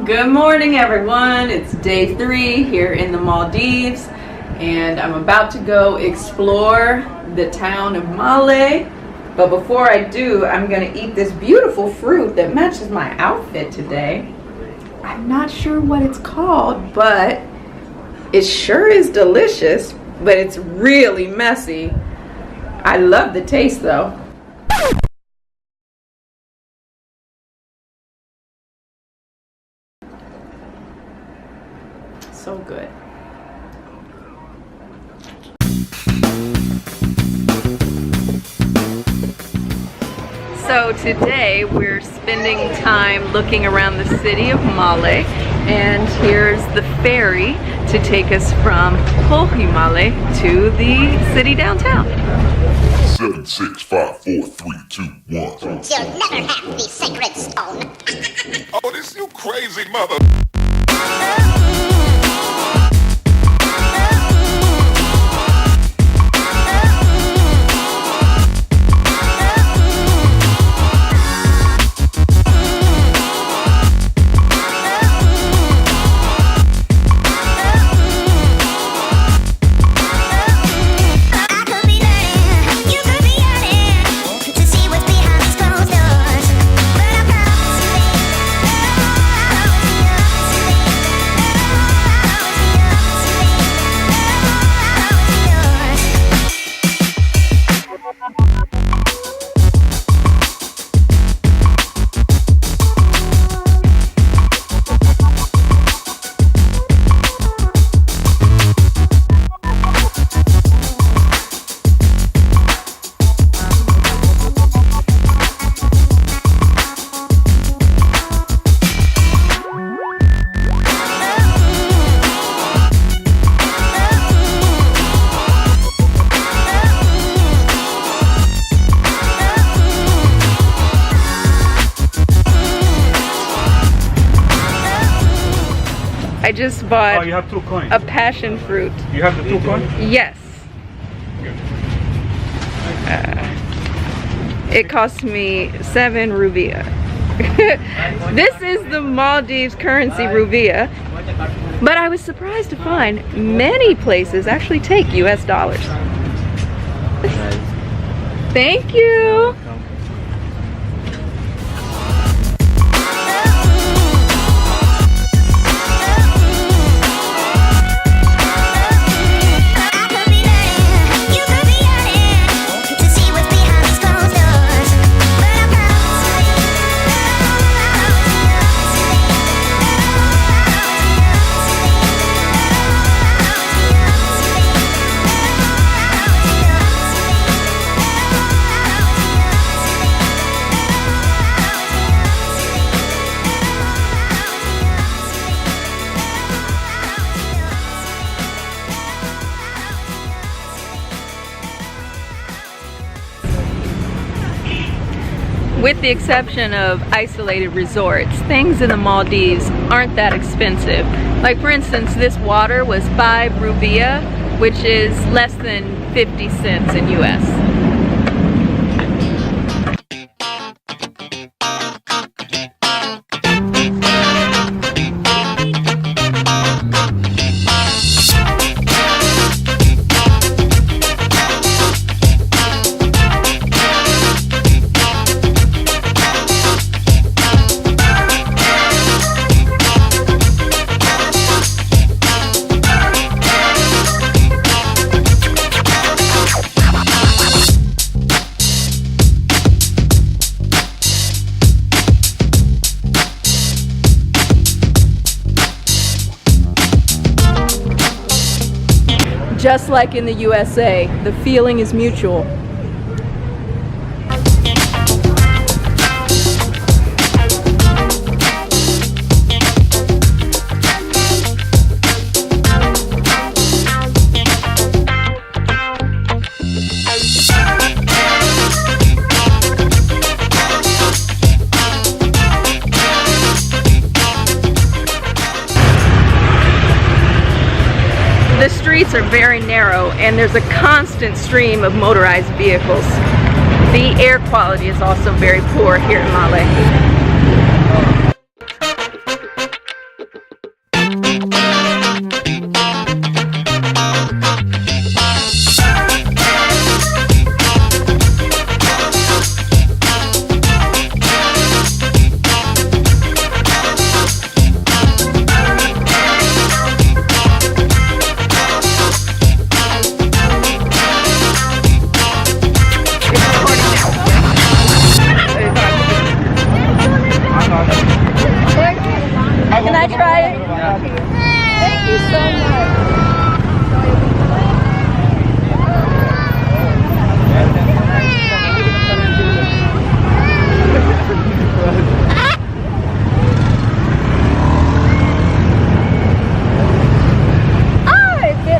Good morning, everyone. It's day 3 here in the Maldives, and I'm about to go explore the town of Malé. But before I do, I'm going to eat this beautiful fruit that matches my outfit today. I'm not sure what it's called, but it sure is delicious, but it's really messy. I love the taste though. So good. So today we're spending time looking around the city of Malé, and here's the ferry to take us from Malé to the city downtown. 7, 6, 5, 4, 3, 2, 1. You'll never have the sacred stone. Oh, this you crazy mother. I just bought you have 2 coins. a passion fruit. You have the 2 coins? Yes. It cost me 7 rupiah. This is the Maldives currency rupiah, but I was surprised to find many places actually take US dollars. Thank you. With the exception of isolated resorts, things in the Maldives aren't that expensive. Like for instance, this water was 5 rupiah, which is less than 50 cents in US. Just like in the USA, the feeling is mutual. The streets are very narrow and there's a constant stream of motorized vehicles. The air quality is also very poor here in Malé. to try it? Thank you so much.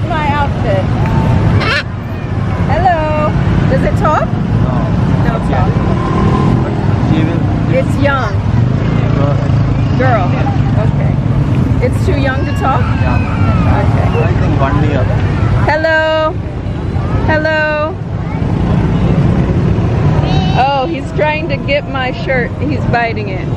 My outfit. Hello. Does it talk? No talk. It's young. Girl. Okay. It's too young to talk? Okay. I think 1 year. Hello. Hello. Oh, he's trying to get my shirt. He's biting it.